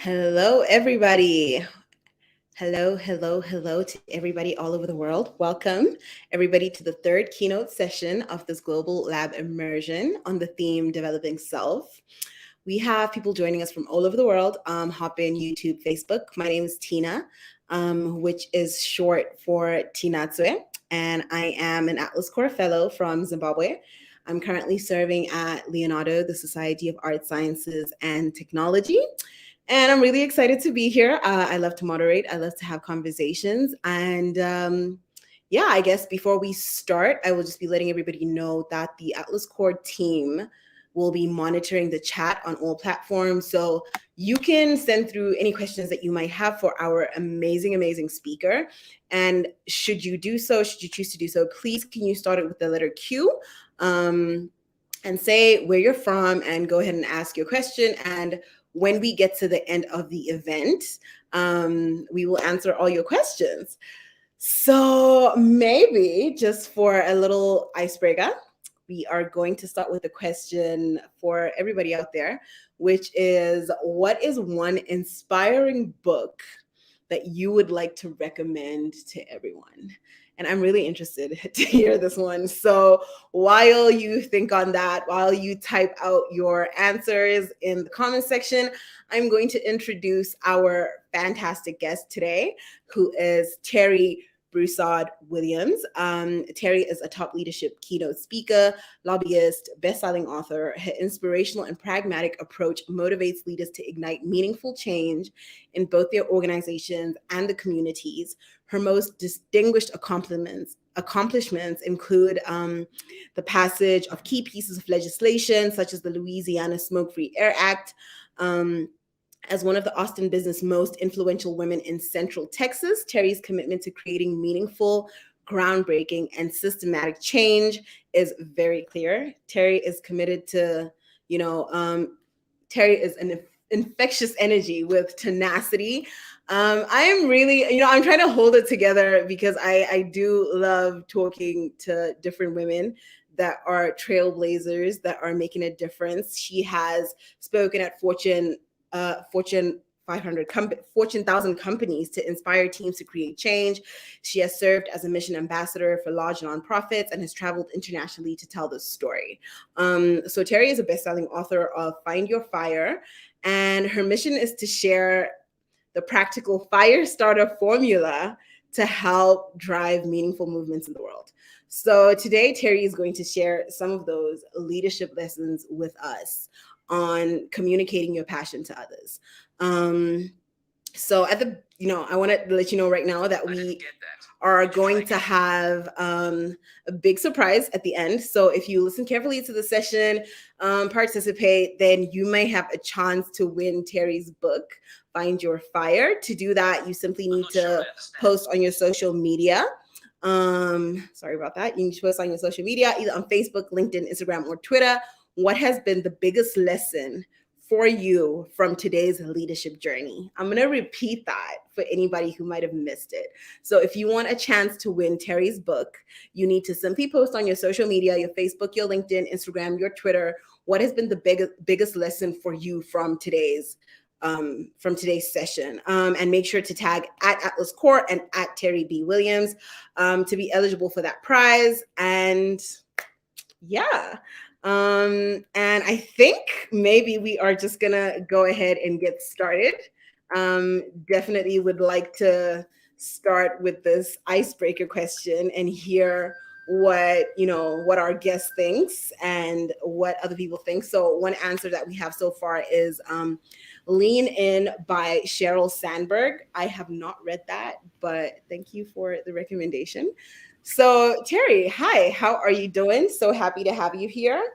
Hello, everybody. Hello to everybody all over the world. Welcome, everybody, to the third keynote session of this global lab immersion on the theme Developing Self. We have people joining us from all over the world. Hop in YouTube, Facebook. My name is Tina, which is short for Tinatsue, and I am an Atlas Core Fellow from Zimbabwe. I'm currently serving at Leonardo, the Society of Art, Sciences, and Technology. And I'm really excited to be here. I love to moderate. I love to have conversations. And yeah, I guess before we start, I will just be letting everybody know that the Atlas Core team will be monitoring the chat on all platforms. So you can send through any questions that you might have for our amazing speaker. And should you choose to do so, please can you start it with the letter Q and say where you're from and go ahead and ask your question. And when we get to the end of the event, we will answer all your questions. So maybe just for a little icebreaker, we are going to start with a question for everybody out there, which is, what is one inspiring book that you would like to recommend to everyone? And I'm really interested to hear this one. So while you think on that, while you type out your answers in the comment section, I'm going to introduce our fantastic guest today, who is Terri Broussard Williams. Terri is a top leadership keynote speaker, lobbyist, best-selling author. Her inspirational and pragmatic approach motivates leaders to ignite meaningful change in both their organizations and the communities. Her most distinguished accomplishments include the passage of key pieces of legislation, such as the Louisiana Smoke-Free Air Act, as one of the Austin business most influential women in Central Texas. Terri's commitment to creating meaningful, groundbreaking, and systematic change is very clear. Terri is committed to, Terri is an infectious energy with tenacity. I am really, I'm trying to hold it together because I do love talking to different women that are trailblazers, that are making a difference. She has spoken at Fortune 500, Fortune 1000 companies to inspire teams to create change. She has served as a mission ambassador for large nonprofits and has traveled internationally to tell this story. So Terri is a best-selling author of Find Your Fire, and her mission is to share the practical Firestarter formula to help drive meaningful movements in the world. So today, Terri is going to share some of those leadership lessons with us on communicating your passion to others. So I want to let you know right now that we are going to have a big surprise at the end. So if you listen carefully to the session, participate, then you may have a chance to win Terri's book, Find Your Fire. To do that, you simply need to post on your social media. Sorry about that. You need to post on your social media, either on Facebook, LinkedIn, Instagram, or Twitter. What has been the biggest lesson for you from today's leadership journey? I'm going to repeat that for anybody who might have missed it. So if you want a chance to win Terri's book, you need to simply post on your social media, your Facebook, your LinkedIn, Instagram, your Twitter, what has been the biggest lesson for you from today's session, and make sure to tag at Atlas Core and at Terri B. Williams to be eligible for that prize. And yeah. And I think maybe we are just gonna go ahead and get started. Definitely would like to start with this icebreaker question and hear what our guest thinks and what other people think. So one answer that we have so far is Lean In by Sheryl Sandberg. I have not read that, but thank you for the recommendation. So Terri, hi, how are you doing? So happy to have you here.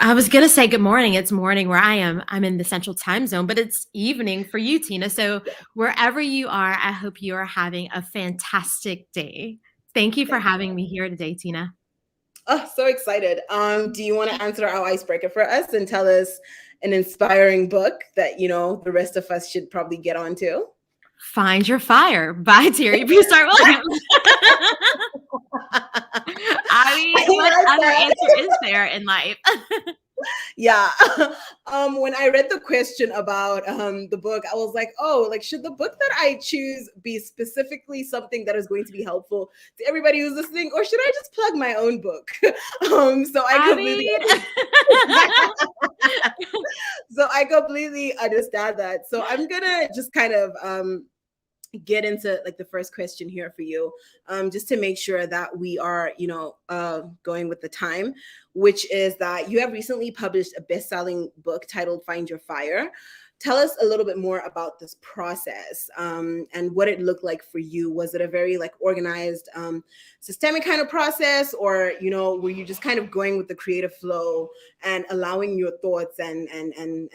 I was going to say good morning. It's morning where I am. I'm in the central time zone, but it's evening for you, Tina. So wherever you are, I hope you are having a fantastic day. Thank you for having me here today, Tina. Oh, so excited. Do you want to answer our icebreaker for us and tell us an inspiring book that, the rest of us should probably get onto? Find Your Fire by Terri Broussard Williams. I mean, what other answer is there in life? Yeah. When I read the question about the book, I was like, oh, like, should the book that I choose be specifically something that is going to be helpful to everybody who's listening, or should I just plug my own book? So I I completely mean, so I completely understand that. So I'm gonna just kind of get into like the first question here for you, just to make sure that we are, going with the time, which is that you have recently published a best-selling book titled Find Your Fire. Tell us a little bit more about this process, and what it looked like for you. Was it a very like organized, systemic kind of process, or were you just kind of going with the creative flow and allowing your thoughts and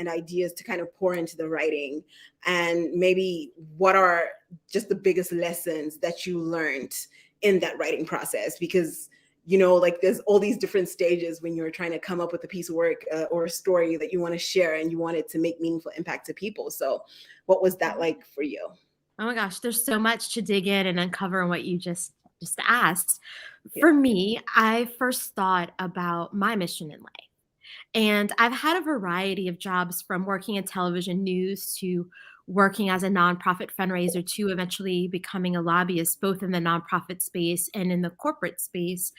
ideas to kind of pour into the writing? And maybe what are just the biggest lessons that you learned in that writing process? Because like there's all these different stages when you're trying to come up with a piece of work, or a story that you want to share, and you want it to make meaningful impact to people. So what was that like for you? oh my gosh, there's so much to dig in and uncover in what you just asked. Yeah. For me, I first thought about my mission in life. And I've had a variety of jobs, from working in television news to working as a nonprofit fundraiser to eventually becoming a lobbyist, both in the nonprofit space and in the corporate space.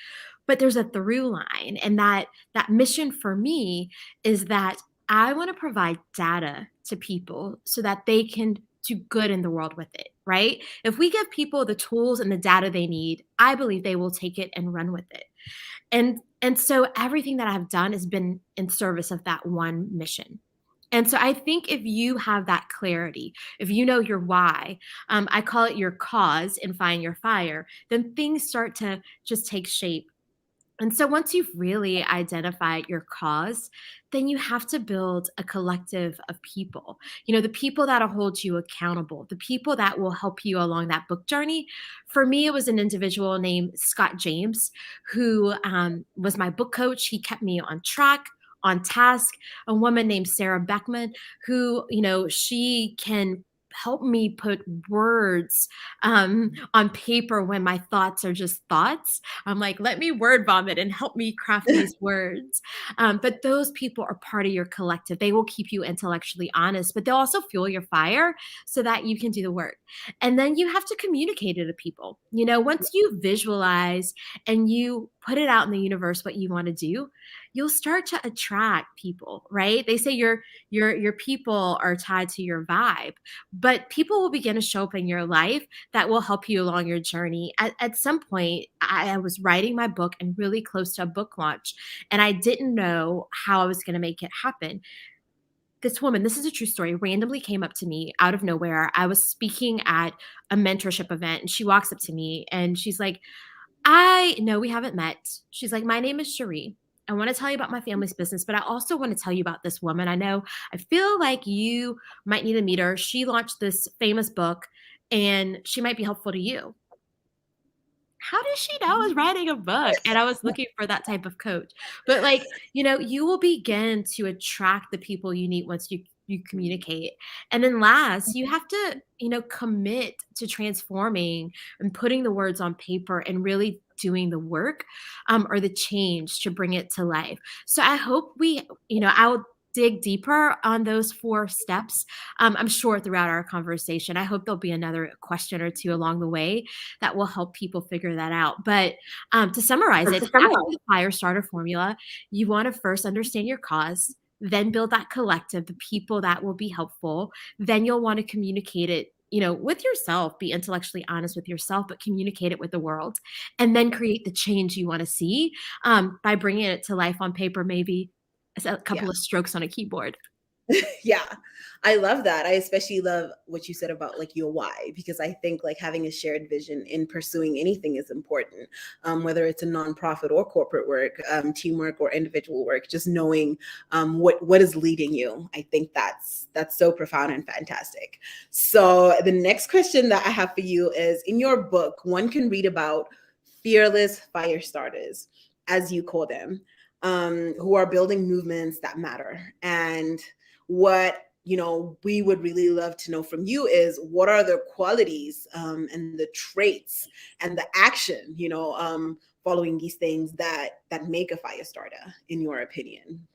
But there's a through line, and that mission for me is that I want to provide data to people so that they can do good in the world with it, right? If we give people the tools and the data they need, I believe they will take it and run with it. And so everything that I've done has been in service of that one mission. And so I think if you have that clarity, if you know your why, I call it your cause in Find Your Fire, then things start to just take shape. And so once you've really identified your cause, then you have to build a collective of people. The people that'll hold you accountable, the people that will help you along that book journey. For me, it was an individual named Scott James, who was my book coach. He kept me on track, on task. A woman named Sarah Beckman, who, she can help me put words on paper when my thoughts are just thoughts. I'm like, let me word vomit and help me craft these words. But those people are part of your collective. They will keep you intellectually honest, but they'll also fuel your fire so that you can do the work. And then you have to communicate it to people. Once you visualize and you put it out in the universe what you want to do, you'll start to attract people, right? They say your people are tied to your vibe, but people will begin to show up in your life that will help you along your journey. At some point, I was writing my book and really close to a book launch, and I didn't know how I was going to make it happen. This woman, this is a true story, randomly came up to me out of nowhere. I was speaking at a mentorship event, and she walks up to me and she's like, I know we haven't met. She's like, my name is Cherie. I want to tell you about my family's business, but I also want to tell you about this woman. I feel like you might need to meet her. She launched this famous book and she might be helpful to you. How does she know I was writing a book? And I was looking for that type of coach. But you will begin to attract the people you need once you communicate. And then last, you have to, commit to transforming and putting the words on paper and really doing the work, or the change to bring it to life. So I hope I'll dig deeper on those 4 steps. I'm sure throughout our conversation, I hope there'll be another question or two along the way that will help people figure that out. But to summarize it, after the Firestarter formula, you want to first understand your cause, then build that collective, the people that will be helpful. Then you'll want to communicate it, with yourself, be intellectually honest with yourself, but communicate it with the world, and then create the change you want to see, by bringing it to life on paper, maybe a couple of strokes on a keyboard. Yeah, I love that. I especially love what you said about like your why, because I think like having a shared vision in pursuing anything is important, whether it's a nonprofit or corporate work, teamwork or individual work. Just knowing what is leading you. I think that's so profound and fantastic. So the next question that I have for you is, in your book, one can read about fearless fire starters, as you call them, who are building movements that matter. And what we would really love to know from you is, what are the qualities, and the traits and the action, following these things that make a fire starter, in your opinion?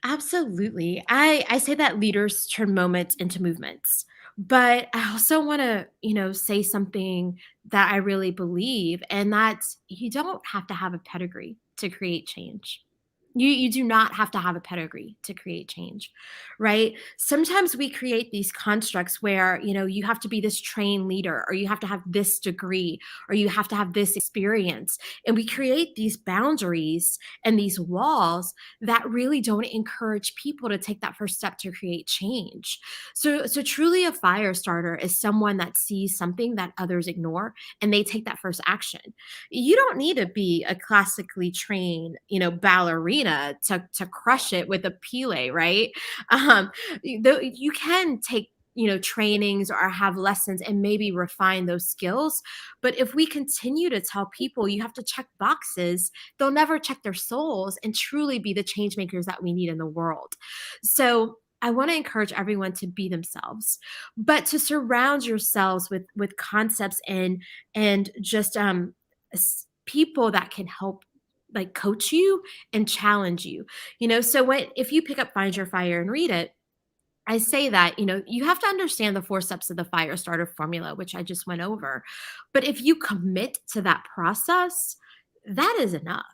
Absolutely. I say that leaders turn moments into movements. But I also want to, say something that I really believe, and that's you don't have to have a pedigree to create change. You do not have to have a pedigree to create change, right? Sometimes we create these constructs where, you have to be this trained leader, or you have to have this degree, or you have to have this experience. And we create these boundaries and these walls that really don't encourage people to take that first step to create change. So truly a fire starter is someone that sees something that others ignore and they take that first action. You don't need to be a classically trained, ballerina to crush it with a pile, right? Um, you can take trainings or have lessons and maybe refine those skills. But if we continue to tell people you have to check boxes, they'll never check their souls and truly be the change makers that we need in the world. So I want to encourage everyone to be themselves, but to surround yourselves with concepts and just people that can help, like, coach you and challenge you. So if you pick up Find Your Fire and read it, I say that, you have to understand the 4 steps of the fire starter formula, which I just went over. But if you commit to that process, that is enough.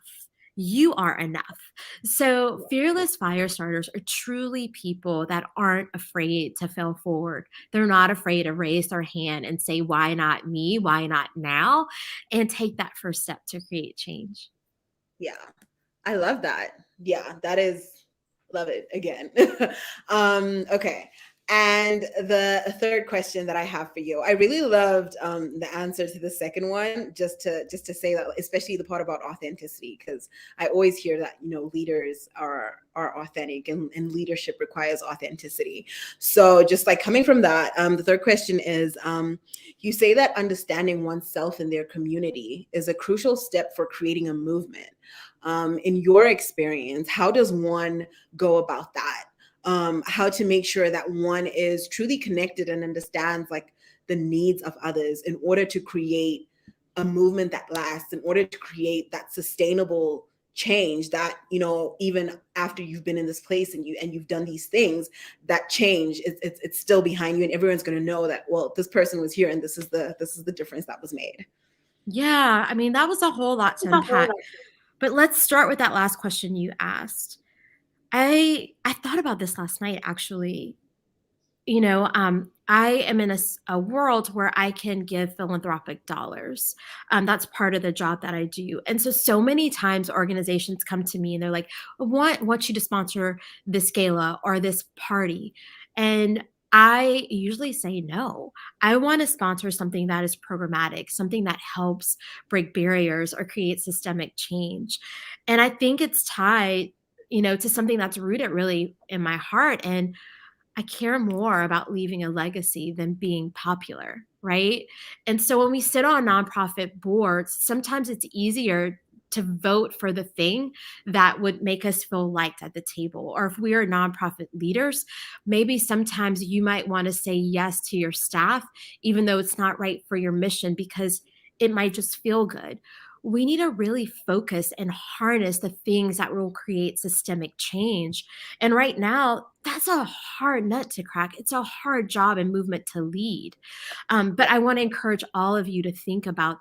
You are enough. So fearless fire starters are truly people that aren't afraid to fail forward. They're not afraid to raise their hand and say, why not me? Why not now? And take that first step to create change. Yeah, I love that. Yeah, that is, love it again. Okay. And the third question that I have for you, I really loved the answer to the second one, just to say that, especially the part about authenticity, because I always hear that, leaders are authentic, and leadership requires authenticity. So just like coming from that, the third question is, you say that understanding oneself and their community is a crucial step for creating a movement. In your experience, how does one go about that? How to make sure that one is truly connected and understands, like, the needs of others in order to create a movement that lasts, in order to create that sustainable change that, even after you've been in this place and you've done these things, that change it's still behind you, and everyone's going to know that, well, this person was here and this is the difference that was made. Yeah, I mean, that was a whole lot to unpack. But let's start with that last question you asked. I thought about this last night, actually. I am in a world where I can give philanthropic dollars. That's part of the job that I do. And so many times organizations come to me and they're like, I want you to sponsor this gala or this party. And I usually say no. I want to sponsor something that is programmatic, something that helps break barriers or create systemic change. And I think it's tied, to something that's rooted really in my heart. And I care more about leaving a legacy than being popular, right? And so when we sit on nonprofit boards, sometimes it's easier to vote for the thing that would make us feel liked at the table. Or if we are nonprofit leaders, maybe sometimes you might want to say yes to your staff, even though it's not right for your mission, because it might just feel good. We need to really focus and harness the things that will create systemic change. And right now, that's a hard nut to crack. It's a hard job and movement to lead. But I want to encourage all of you to think about,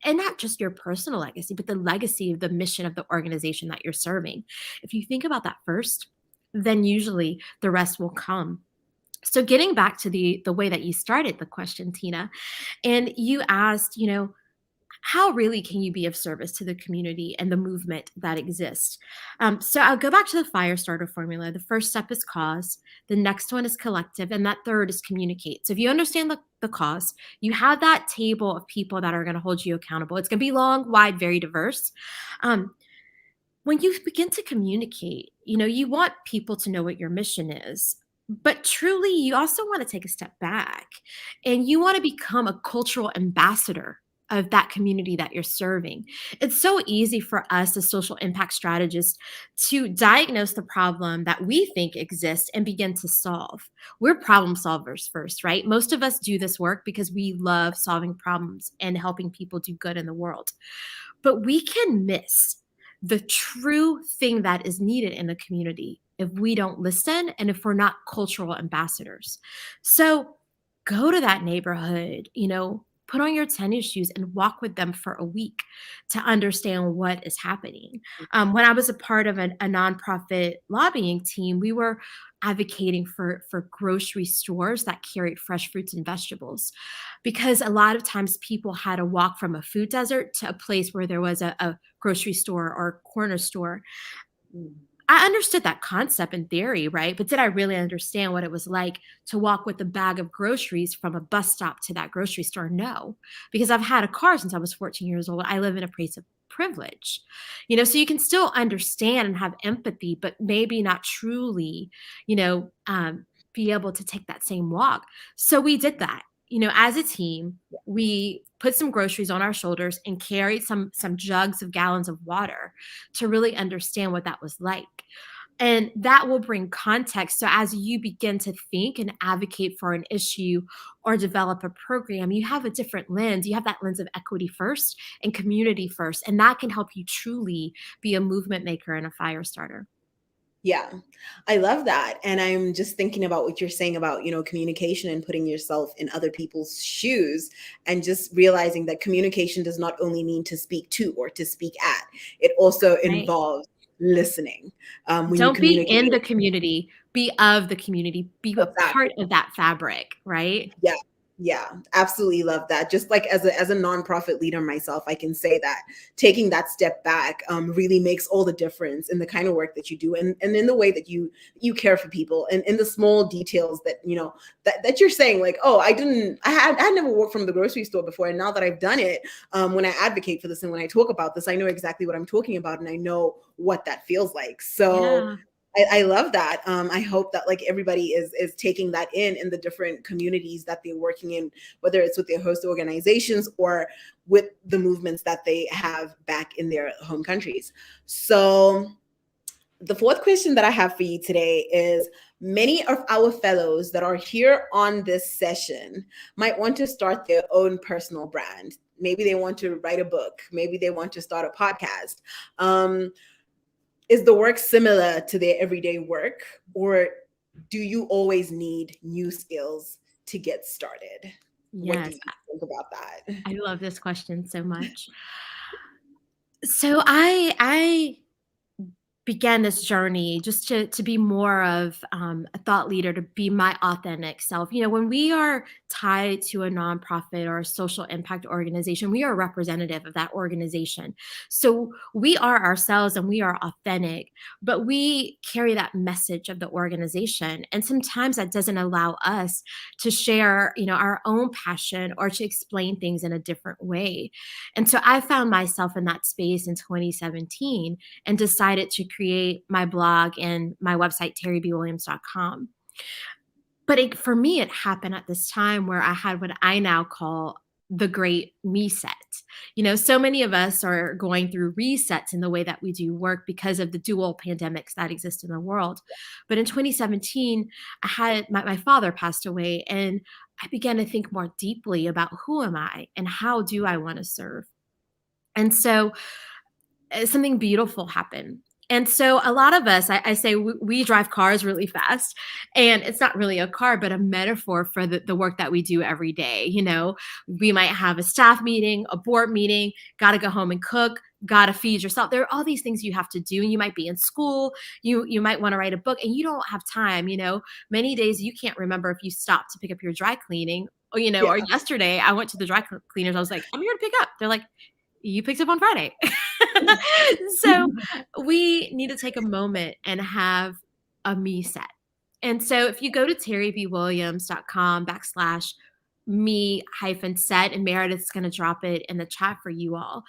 and not just your personal legacy, but the legacy of the mission of the organization that you're serving. If you think about that first, then usually the rest will come. So getting back to the way that you started the question, Tina, and you asked, how really can you be of service to the community and the movement that exists? So I'll go back to the Firestarter formula. The first step is cause, the next one is collective, and that third is communicate. So if you understand the cause, you have that table of people that are going to hold you accountable. It's going to be long, wide, very diverse. Um, when you begin to communicate, you want people to know what your mission is. But truly, you also want to take a step back and you want to become a cultural ambassador of that community that you're serving. It's so easy for us as social impact strategists to diagnose the problem that we think exists and begin to solve. We're problem solvers first, right? Most of us do this work because we love solving problems and helping people do good in the world. But we can miss the true thing that is needed in the community if we don't listen and if we're not cultural ambassadors. So go to that neighborhood, put on your tennis shoes and walk with them for a week to understand what is happening. When I was a part of a nonprofit lobbying team, we were advocating for grocery stores that carried fresh fruits and vegetables, because a lot of times people had to walk from a food desert to a place where there was a grocery store or corner store. I understood that concept in theory, right? But did I really understand what it was like to walk with a bag of groceries from a bus stop to that grocery store? No, because I've had a car since I was 14 years old. I live in a place of privilege, so you can still understand and have empathy, but maybe not truly, be able to take that same walk. So we did that, as a team. We put some groceries on our shoulders and carried some jugs of gallons of water to really understand what that was like. And that will bring context. So as you begin to think and advocate for an issue or develop a program, you have a different lens. You have that lens of equity first and community first. And that can help you truly be a movement maker and a fire starter. Yeah, I love that. And I'm just thinking about what you're saying about, communication and putting yourself in other people's shoes, and just realizing that communication does not only mean to speak to or to speak at, it also involves listening. When you Don't be communicate. in the community, be of the community, be a part of that fabric, right? Yeah. Yeah, absolutely love that. Just like as a nonprofit leader myself, I can say that taking that step back really makes all the difference in the kind of work that you do, and in the way that you care for people, and in the small details that that you're saying, like, oh, I had never worked from the grocery store before, and now that I've done it, when I advocate for this and when I talk about this, I know exactly what I'm talking about, and I know what that feels like. So. Yeah. I love that. I hope that like everybody is taking that in the different communities that they're working in, whether it's with their host organizations or with the movements that they have back in their home countries. So the fourth question that I have for you today is, many of our fellows that are here on this session might want to start their own personal brand. Maybe they want to write a book. Maybe they want to start a podcast. Is the work similar to their everyday work, or do you always need new skills to get started? What do Yes. you think about that? I love this question so much. So I began this journey just to be more of a thought leader, to be my authentic self. When we are tied to a nonprofit or a social impact organization, we are a representative of that organization. So we are ourselves and we are authentic, but we carry that message of the organization. And sometimes that doesn't allow us to share, our own passion or to explain things in a different way. And so I found myself in that space in 2017 and decided to create my blog and my website, terribwilliams.com. But for me, it happened at this time where I had what I now call the great me set. So many of us are going through resets in the way that we do work because of the dual pandemics that exist in the world. But in 2017, I had my father passed away, and I began to think more deeply about who am I and how do I want to serve. And so something beautiful happened. And so a lot of us, I say we drive cars really fast, and it's not really a car, but a metaphor for the work that we do every day. We might have a staff meeting, a board meeting, got to go home and cook, got to feed yourself. There are all these things you have to do. And you might be in school, you might want to write a book, and you don't have time. Many days you can't remember if you stopped to pick up your dry cleaning. Or, or yesterday I went to the dry cleaners. I was like, I'm here to pick up. They're like, you picked up on Friday. So we need to take a moment and have a me set. And so if you go to terribwilliams.com/me-set, and Meredith's going to drop it in the chat for you all.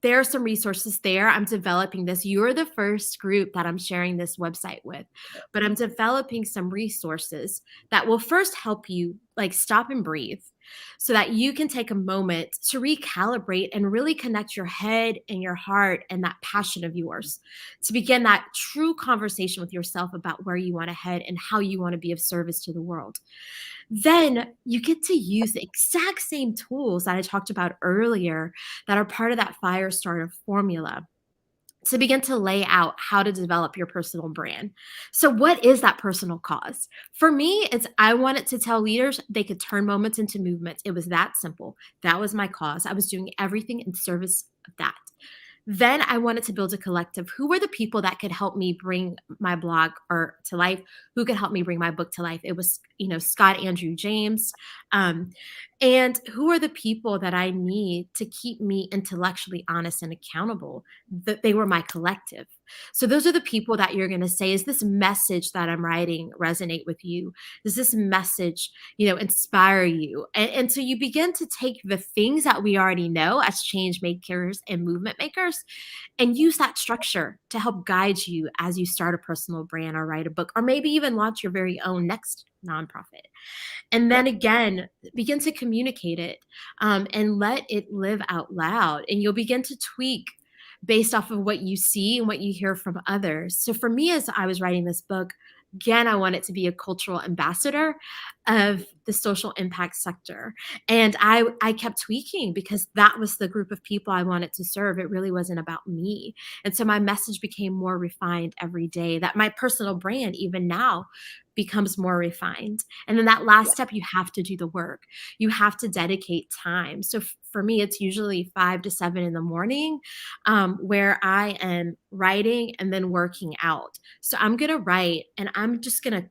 There are some resources there. I'm developing this. You're the first group that I'm sharing this website with, but I'm developing some resources that will first help you like stop and breathe so that you can take a moment to recalibrate and really connect your head and your heart and that passion of yours to begin that true conversation with yourself about where you want to head and how you want to be of service to the world. Then you get to use the exact same tools that I talked about earlier that are part of that Firestarter formula to begin to lay out how to develop your personal brand. So, what is that personal cause? For me, it's I wanted to tell leaders they could turn moments into movements. It was that simple. That was my cause. I was doing everything in service of that. Then I wanted to build a collective. Who were the people that could help me bring my blog or to life? Who could help me bring my book to life? It was, Scott Andrew James. Um, and who are the people that I need to keep me intellectually honest and accountable? That they were my collective. So those are the people that you're going to say, is this message that I'm writing resonate with you? Does this message, inspire you? And so you begin to take the things that we already know as change makers and movement makers and use that structure to help guide you as you start a personal brand or write a book, or maybe even launch your very own next nonprofit. And then again, begin to communicate it and let it live out loud. And you'll begin to tweak based off of what you see and what you hear from others. So for me, as I was writing this book, again, I want it to be a cultural ambassador of the social impact sector. And I kept tweaking because that was the group of people I wanted to serve. It really wasn't about me. And so my message became more refined every day, that my personal brand, even now, becomes more refined. And then that last step, you have to do the work. You have to dedicate time. So for me, it's usually 5 to 7 in the morning where I am writing and then working out. So I'm going to write and I'm just going to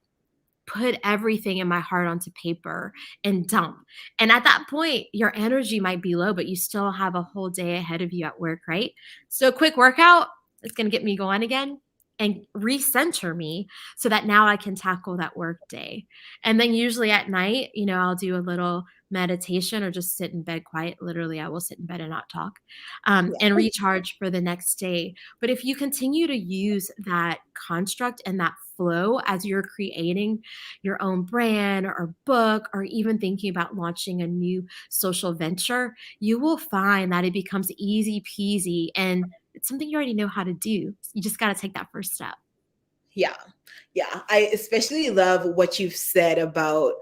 put everything in my heart onto paper and dump. And at that point, your energy might be low, but you still have a whole day ahead of you at work, right? So a quick workout is going to get me going again and recenter me so that now I can tackle that work day. And then usually at night, I'll do a little meditation or just sit in bed quiet. Literally, I will sit in bed and not talk and recharge for the next day. But if you continue to use that construct and that flow as you're creating your own brand or book, or even thinking about launching a new social venture, you will find that it becomes easy peasy and it's something you already know how to do. You just got to take that first step. Yeah. Yeah. I especially love what you've said about,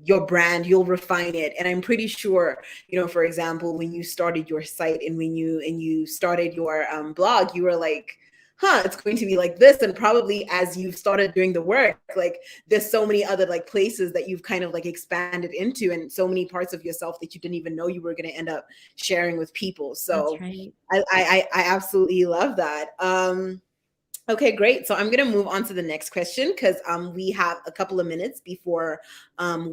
your brand, you'll refine it. And I'm pretty sure, for example, when you started your site and when you started your blog, you were like, it's going to be like this. And probably as you've started doing the work, like there's so many other like places that you've kind of like expanded into, and so many parts of yourself that you didn't even know you were going to end up sharing with people. So That's right. I absolutely love that. Okay, great. So I'm going to move on to the next question because we have a couple of minutes before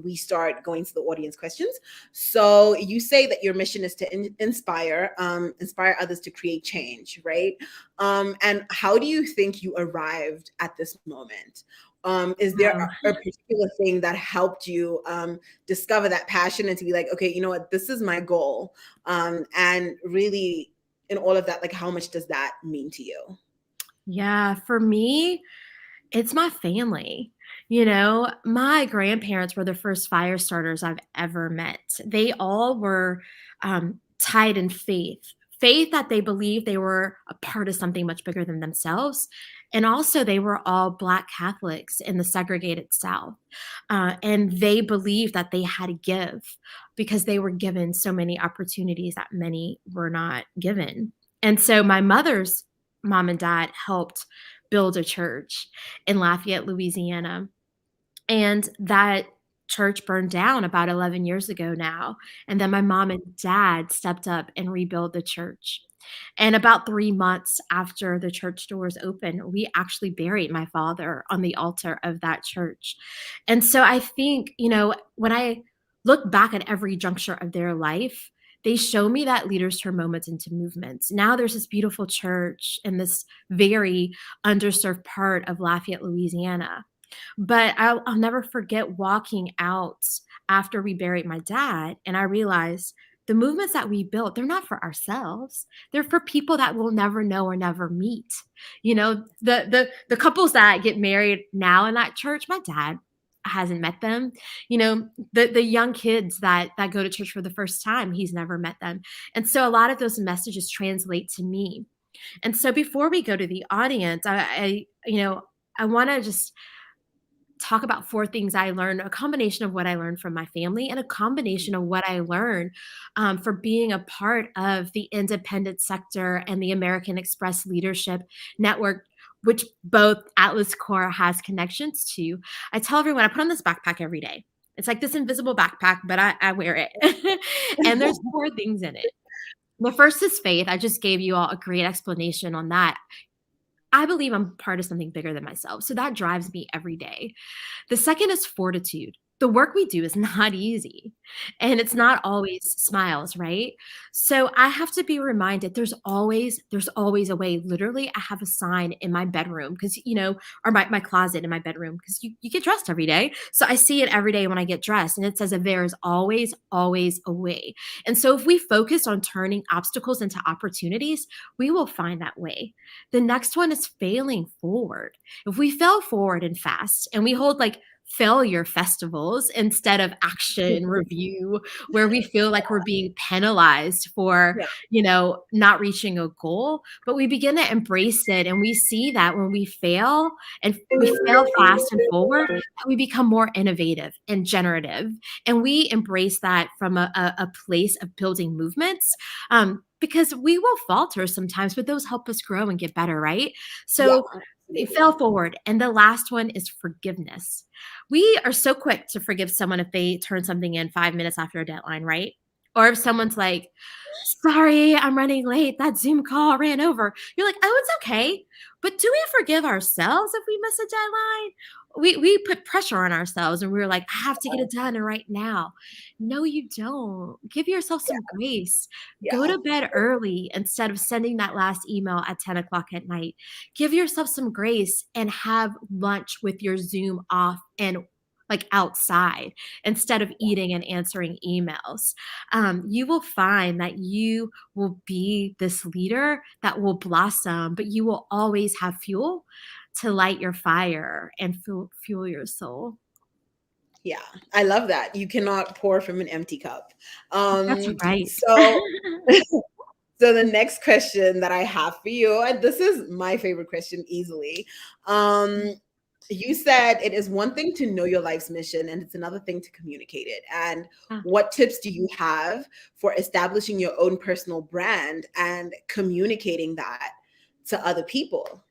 we start going to the audience questions. So you say that your mission is to inspire others to create change, right? And how do you think you arrived at this moment? Is there a particular thing that helped you discover that passion and to be like, okay, you know what, this is my goal? And really in all of that, like how much does that mean to you? Yeah, for me, it's my family. My grandparents were the first fire starters I've ever met. They all were tied in faith that they believed they were a part of something much bigger than themselves. And also, they were all Black Catholics in the segregated South. And they believed that they had to give because they were given so many opportunities that many were not given. And so, my mother's mom and dad helped build a church in Lafayette, Louisiana. And that church burned down about 11 years ago now. And then my mom and dad stepped up and rebuilt the church. And about 3 months after the church doors opened, we actually buried my father on the altar of that church. And so I think, when I look back at every juncture of their life, they show me that leaders turn moments into movements. Now there's this beautiful church in this very underserved part of Lafayette, Louisiana. But I'll never forget walking out after we buried my dad, and I realized the movements that we built, they're not for ourselves. They're for people that we'll never know or never meet. The couples that get married now in that church, my dad hasn't met them. The young kids that go to church for the first time, he's never met them. And so a lot of those messages translate to me. And so before we go to the audience, I want to just talk about 4 things I learned, a combination of what I learned from my family and a combination of what I learned for being a part of the independent sector and the American Express Leadership Network, which both Atlas Core has connections to. I tell everyone I put on this backpack every day. It's like this invisible backpack, but I wear it. And there's 4 things in it. The first is faith. I just gave you all a great explanation on that. I believe I'm part of something bigger than myself. So that drives me every day. The second is fortitude. The work we do is not easy, and it's not always smiles, right? So I have to be reminded there's always a way. Literally, I have a sign in my bedroom or my closet in my bedroom, because you get dressed every day. So I see it every day when I get dressed, and it says that there is always a way. And so if we focus on turning obstacles into opportunities, we will find that way. The next one is failing forward. If we fail forward and fast, and we hold like failure festivals instead of action review, where we feel like we're being penalized for, not reaching a goal, but we begin to embrace it. And we see that when we fail and we fail fast and forward, we become more innovative and generative. And we embrace that from a place of building movements. Because we will falter sometimes, but those help us grow and get better, right? So it fell forward. And the last one is forgiveness. We are so quick to forgive someone if they turn something in 5 minutes after a deadline, right? Or if someone's like, sorry, I'm running late. That Zoom call ran over. You're like, oh, it's okay. But do we forgive ourselves if we miss a deadline? We put pressure on ourselves, and we're like, I have to get it done right now. No, you don't. Give yourself some grace. Go to bed early instead of sending that last email at 10 o'clock at night. Give yourself some grace and have lunch with your Zoom off and like outside instead of eating and answering emails. You will find that you will be this leader that will blossom, but you will always have fuel to light your fire and fuel your soul. Yeah, I love that. You cannot pour from an empty cup. That's right. So the next question that I have for you, and this is my favorite question easily. You said it is one thing to know your life's mission, and it's another thing to communicate it. And what tips do you have for establishing your own personal brand and communicating that to other people?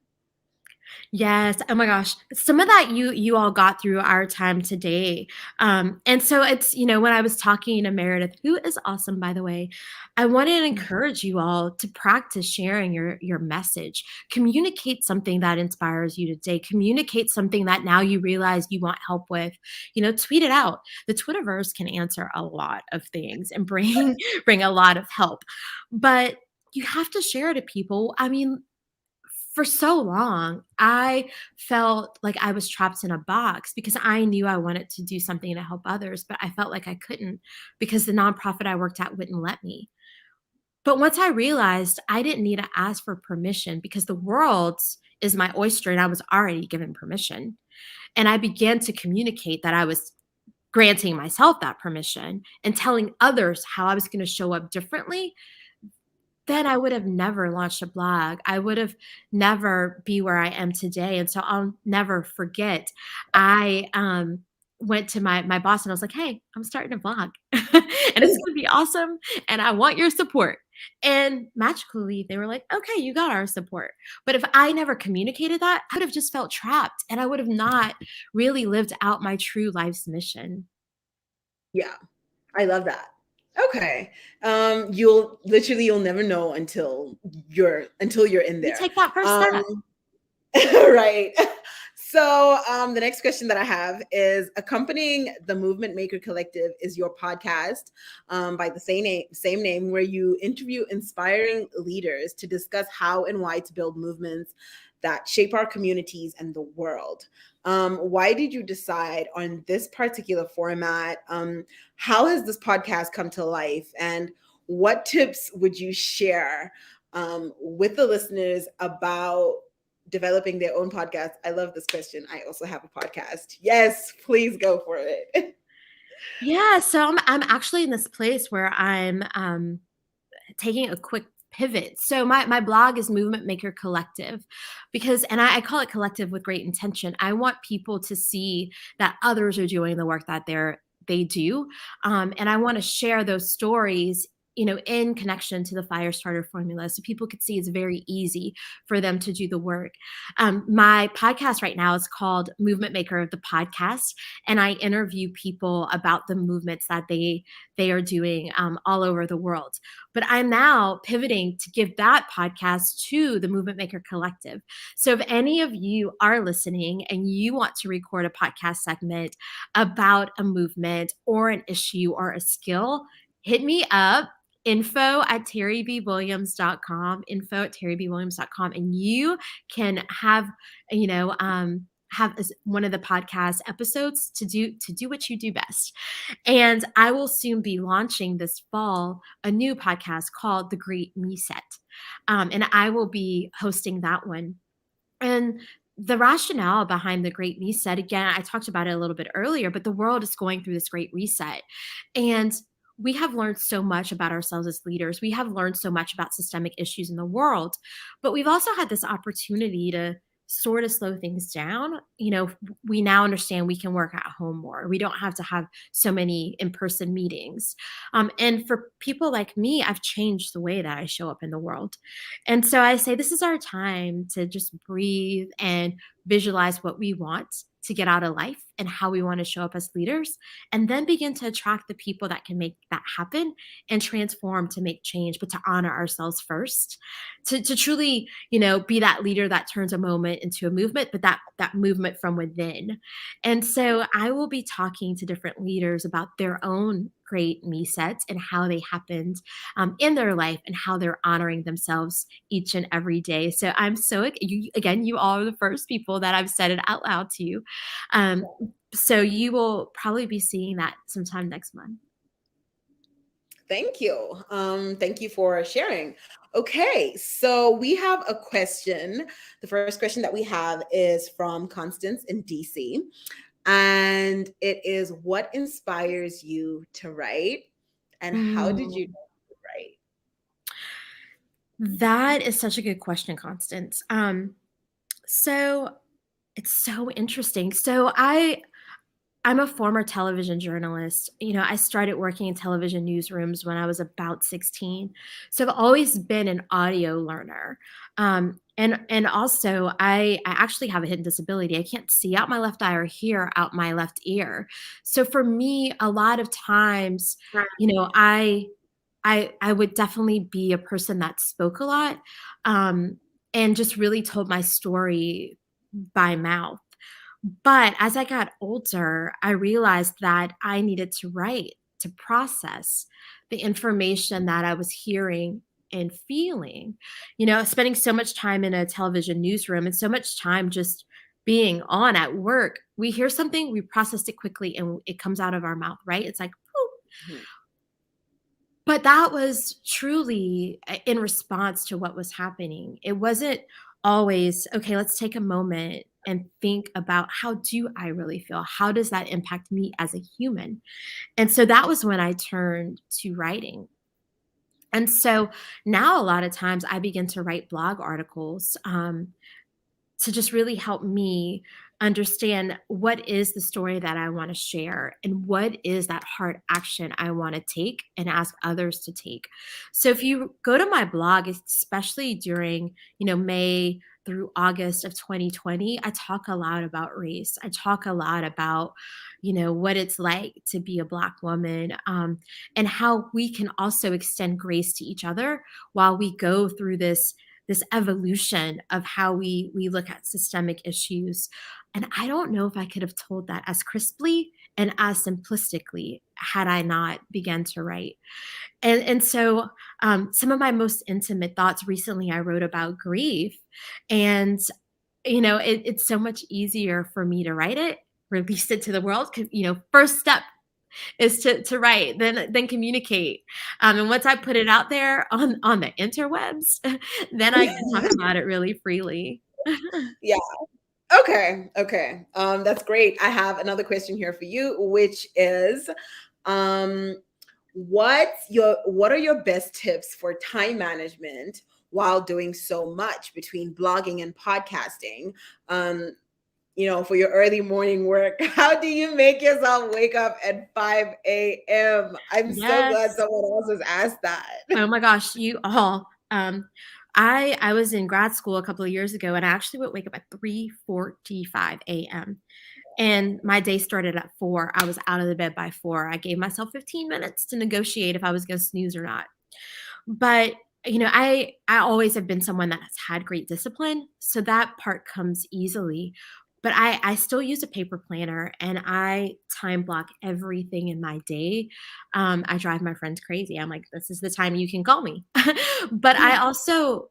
Yes. Oh my gosh. Some of that you all got through our time today. And so it's, when I was talking to Meredith, who is awesome, by the way, I wanted to encourage you all to practice sharing your message. Communicate something that inspires you today. Communicate something that now you realize you want help with. Tweet it out. The Twitterverse can answer a lot of things and bring a lot of help. But you have to share it to people. I mean, for so long, I felt like I was trapped in a box because I knew I wanted to do something to help others, but I felt like I couldn't because the nonprofit I worked at wouldn't let me. But once I realized I didn't need to ask for permission because the world is my oyster and I was already given permission. And I began to communicate that I was granting myself that permission and telling others how I was going to show up differently, then I would have never launched a blog. I would have never be where I am today. And so I'll never forget. I went to my boss and I was like, hey, I'm starting a blog and it's going to be awesome. And I want your support. And magically they were like, okay, you got our support. But if I never communicated that, I would have just felt trapped and I would have not really lived out my true life's mission. Yeah, I love that. Okay. You'll never know until you're in there. You take that first step. Right. So the next question that I have is, accompanying the Movement Maker Collective is your podcast by the same name, where you interview inspiring leaders to discuss how and why to build movements that shape our communities and the world. Why did you decide on this particular format? How has this podcast come to life? And what tips would you share with the listeners about developing their own podcast? I love this question. I also have a podcast. Yes, please go for it. Yeah, so I'm actually in this place where I'm taking a quick pivot. So my blog is Movement Maker Collective because, and I call it collective with great intention. I want people to see that others are doing the work that they do, and I want to share those stories, in connection to the Firestarter formula, so people could see it's very easy for them to do the work. My podcast right now is called Movement Maker of the Podcast, and I interview people about the movements that they are doing all over the world. But I'm now pivoting to give that podcast to the Movement Maker Collective. So if any of you are listening and you want to record a podcast segment about a movement or an issue or a skill, hit me up. info@terribwilliams.com, info@terribwilliams.com, and you can have, one of the podcast episodes to do what you do best. And I will soon be launching this fall a new podcast called The Great Reset. And I will be hosting that one. And the rationale behind the Great Reset, again, I talked about it a little bit earlier, but the world is going through this great reset. And we have learned so much about ourselves as leaders. We have learned so much about systemic issues in the world, but we've also had this opportunity to sort of slow things down. We now understand we can work at home more. We don't have to have so many in-person meetings. And for people like me, I've changed the way that I show up in the world. And so I say this is our time to just breathe and visualize what we want to get out of life and how we want to show up as leaders, and then begin to attract the people that can make that happen and transform to make change, but to honor ourselves first, to truly, be that leader that turns a moment into a movement, but that movement from within. And so I will be talking to different leaders about their own great resets and how they happened in their life and how they're honoring themselves each and every day. So I'm you all are the first people that I've said it out loud to you. So you will probably be seeing that sometime next month. Thank you. Thank you for sharing. Okay, so we have a question. The first question that we have is from Constance in DC. And it is, what inspires you to write? And how did you write? That is such a good question, Constance. So it's so interesting. So I'm a former television journalist. I started working in television newsrooms when I was about 16. So I've always been an audio learner. And also I actually have a hidden disability. I can't see out my left eye or hear out my left ear. So for me, a lot of times, I would definitely be a person that spoke a lot, and just really told my story by mouth. But as I got older, I realized that I needed to write to process the information that I was hearing and feeling. Spending so much time in a television newsroom and so much time just being on at work, we hear something, we process it quickly, and it comes out of our mouth, right? It's like, poof. But that was truly in response to what was happening. It wasn't always, okay, let's take a moment and think about, how do I really feel? How does that impact me as a human? And so that was when I turned to writing. And so now a lot of times I begin to write blog articles to just really help me understand what is the story that I want to share and what is that hard action I want to take and ask others to take. So if you go to my blog, especially during, May through August of 2020, I talk a lot about race. I talk a lot about, what it's like to be a Black woman, and how we can also extend grace to each other while we go through this evolution of how we look at systemic issues. And I don't know if I could have told that as crisply and as simplistically had I not begun to write. And so some of my most intimate thoughts recently, I wrote about grief. And, it's so much easier for me to write it, release it to the world. First step is to write, then communicate. And once I put it out there on the interwebs, then I can talk about it really freely. Yeah. Okay. Okay. That's great. I have another question here for you, which is, um, what are your best tips for time management while doing so much between blogging and podcasting? Um, for your early morning work, how do you make yourself wake up at 5 a.m.? I'm so glad Yes. someone else has asked that. Oh my gosh, you all. I was in grad school a couple of years ago, and I actually would wake up at 3:45 a.m. And my day started at 4. I was out of the bed by 4. I gave myself 15 minutes to negotiate if I was gonna snooze or not. But, I always have been someone that has had great discipline, so that part comes easily. But I still use a paper planner, and I time block everything in my day. I drive my friends crazy. I'm like, "This is the time you can call me." But I also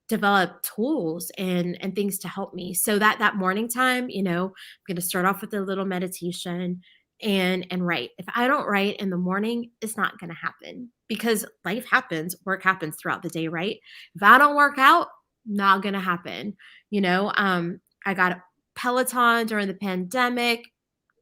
develop tools and things to help me. So that morning time, I'm gonna start off with a little meditation and write. If I don't write in the morning, it's not gonna happen because life happens, work happens throughout the day, right? If I don't work out, not gonna happen. I got a Peloton during the pandemic,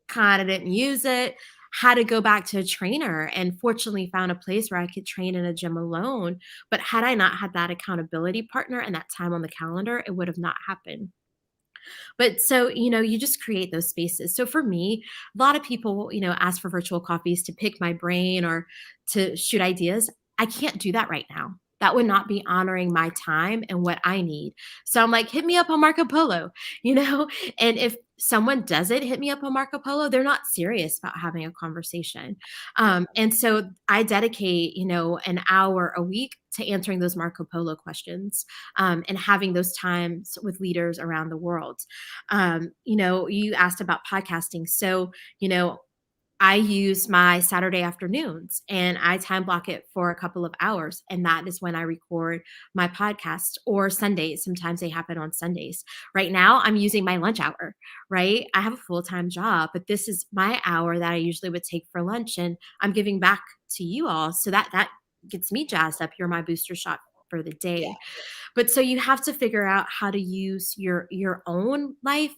kind of didn't use it, had to go back to a trainer and fortunately found a place where I could train in a gym alone. But had I not had that accountability partner and that time on the calendar, it would have not happened. But so, you just create those spaces. So for me, a lot of people, ask for virtual coffees to pick my brain or to shoot ideas. I can't do that right now. That would not be honoring my time and what I need. So I'm like, hit me up on Marco Polo, you know? And if someone doesn't hit me up on Marco Polo, they're not serious about having a conversation. And so I dedicate, an hour a week to answering those Marco Polo questions and having those times with leaders around the world. You asked about podcasting. So, I use my Saturday afternoons and I time block it for a couple of hours. And that is when I record my podcast or Sundays. Sometimes they happen on Sundays. Right now, I'm using my lunch hour, right? I have a full time job, but this is my hour that I usually would take for lunch. And I'm giving back to you all. So that gets me jazzed up. You're my booster shot for the Yeah. day. But so you have to figure out how to use your own life.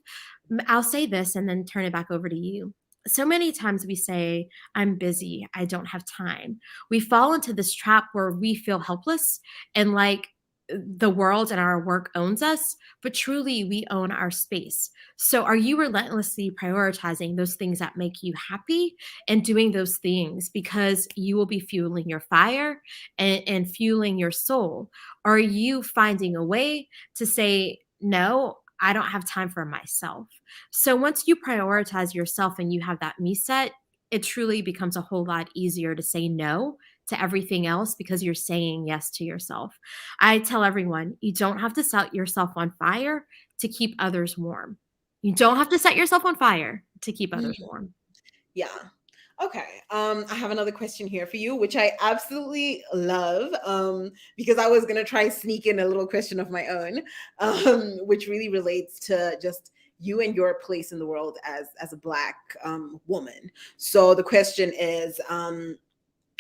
I'll say this and then turn it back over to you. So many times we say, I'm busy, I don't have time. We fall into this trap where we feel helpless and like the world and our work owns us, but truly we own our space. So are you relentlessly prioritizing those things that make you happy and doing those things because you will be fueling your fire and fueling your soul? Are you finding a way to say, no, I don't have time for myself? So once you prioritize yourself and you have that me set, it truly becomes a whole lot easier to say no to everything else because you're saying yes to yourself. I tell everyone, you don't have to set yourself on fire to keep others warm. You don't have to set yourself on fire to keep others Mhm. warm. Yeah. Okay. I have another question here for you, which I absolutely love. Because I was gonna try sneak in a little question of my own, which really relates to just you and your place in the world as a Black woman. So the question is,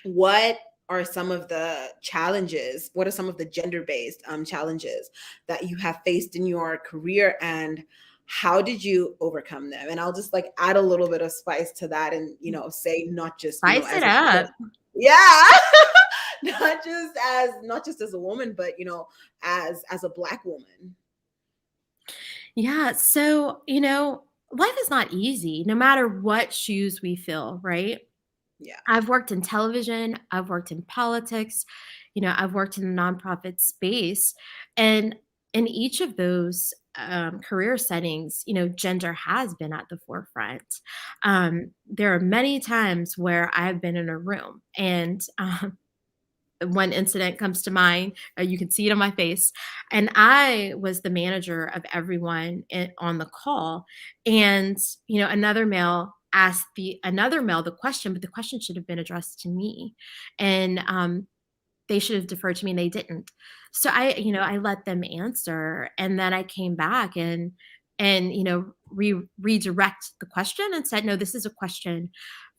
what are some of the challenges? What are some of the gender-based challenges that you have faced in your career, and how did you overcome them? And I'll just like add a little bit of spice to that, and say not just Spice it as a up. yeah, not just as a woman, but as a Black woman. Yeah. So, life is not easy no matter what shoes we fill, right? Yeah. I've worked in television, I've worked in politics, I've worked in the nonprofit space. And in each of those career settings, gender has been at the forefront. There are many times where I've been in a room and one incident comes to mind. You can see it on my face. And I was the manager of everyone on the call. And, another male asked another male the question, but the question should have been addressed to me. And they should have deferred to me and they didn't. So I let them answer. And then I came back and redirect the question and said, no, this is a question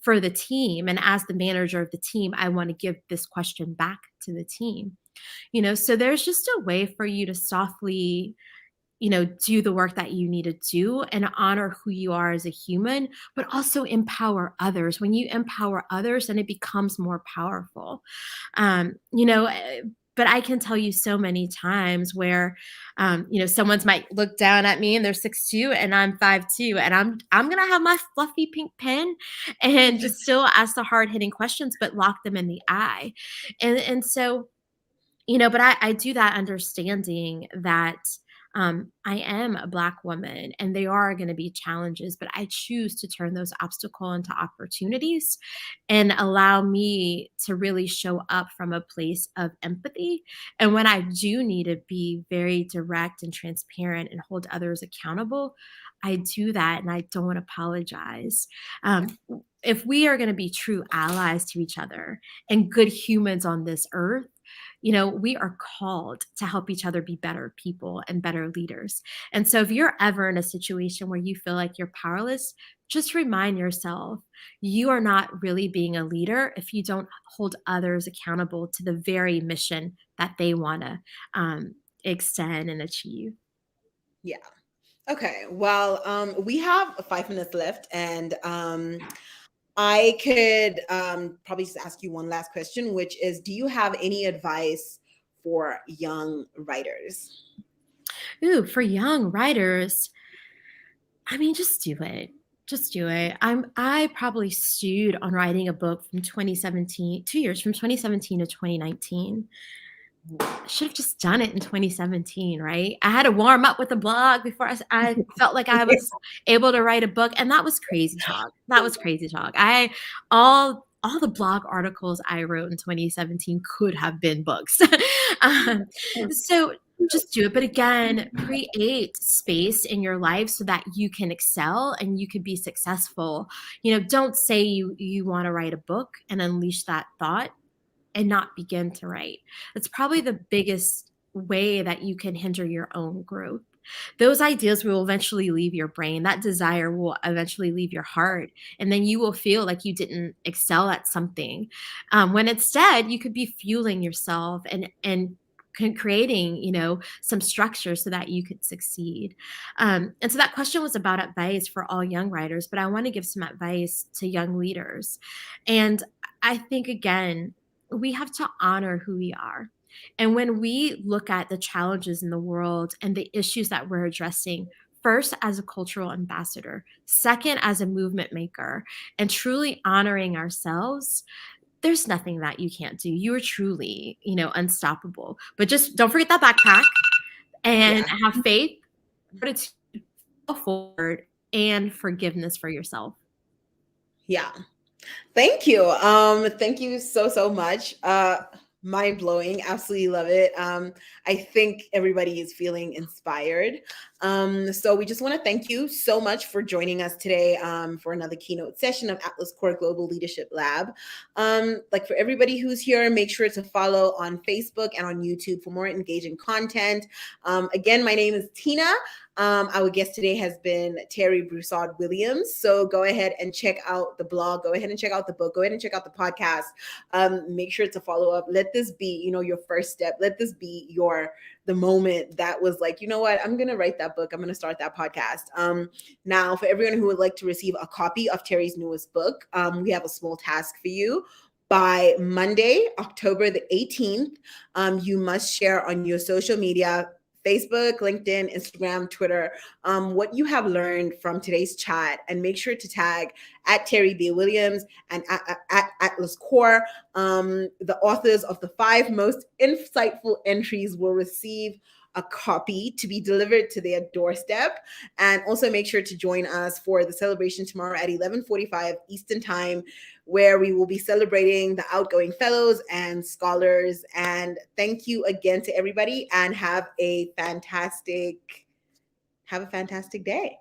for the team. And as the manager of the team, I want to give this question back to the team. So there's just a way for you to softly do the work that you need to do and honor who you are as a human, but also empower others. When you empower others, then it becomes more powerful. But I can tell you so many times where, someone's might look down at me and they're 6'2" and I'm 5'2", and I'm gonna have my fluffy pink pen and just still ask the hard hitting questions, but lock them in the eye. And so, but I do that understanding that I am a Black woman and there are going to be challenges, but I choose to turn those obstacles into opportunities and allow me to really show up from a place of empathy. And when I do need to be very direct and transparent and hold others accountable, I do that and I don't apologize. If we are going to be true allies to each other and good humans on this earth, we are called to help each other be better people and better leaders. And so if you're ever in a situation where you feel like you're powerless, just remind yourself you are not really being a leader if you don't hold others accountable to the very mission that they want to extend and achieve. Yeah. Okay. Well, we have 5 minutes left, and I could probably just ask you one last question, which is, do you have any advice for young writers? Ooh, for young writers, I mean, just do it. Just do it. I probably stewed on writing a book from 2017, 2 years from 2017 to 2019. I should have just done it in 2017, right? I had to warm up with a blog before I felt like I was able to write a book, and that was crazy talk. That was crazy talk. All the blog articles I wrote in 2017 could have been books. So just do it. But again, create space in your life so that you can excel and you can be successful. Don't say you want to write a book and unleash that thought and not begin to write. That's probably the biggest way that you can hinder your own growth. Those ideas will eventually leave your brain. That desire will eventually leave your heart. And then you will feel like you didn't excel at something. When instead, you could be fueling yourself and creating, some structure so that you could succeed. And so that question was about advice for all young writers, but I want to give some advice to young leaders. And I think, again, we have to honor who we are. And when we look at the challenges in the world and the issues that we're addressing, first as a cultural ambassador, second as a movement maker, and truly honoring ourselves, there's nothing that you can't do. You are truly, unstoppable. But just don't forget that backpack and have faith, gratitude, forward, and forgiveness for yourself. Yeah. Thank you. Thank you so much. Mind blowing. Absolutely love it. I think everybody is feeling inspired. So we just want to thank you so much for joining us today for another keynote session of Atlas Core Global Leadership Lab. Like for everybody who's here, make sure to follow on Facebook and on YouTube for more engaging content. Again, my name is Tina. Our guest today has been Terri Broussard Williams. So go ahead and check out the blog. Go ahead and check out the book. Go ahead and check out the podcast. Make sure to follow up. Let this be, your first step. Let this be the moment that was like, you know what, I'm going to write that book. I'm going to start that podcast. Now, for everyone who would like to receive a copy of Terri's newest book, we have a small task for you. By Monday, October the 18th, you must share on your social media, Facebook, LinkedIn, Instagram, Twitter, what you have learned from today's chat, and make sure to tag at Terri B. Williams and at Atlas Core. The authors of the 5 most insightful entries will receive a copy to be delivered to their doorstep. And also make sure to join us for the celebration tomorrow at 11:45 Eastern Time, where we will be celebrating the outgoing fellows and scholars. And thank you again to everybody, and have a fantastic day.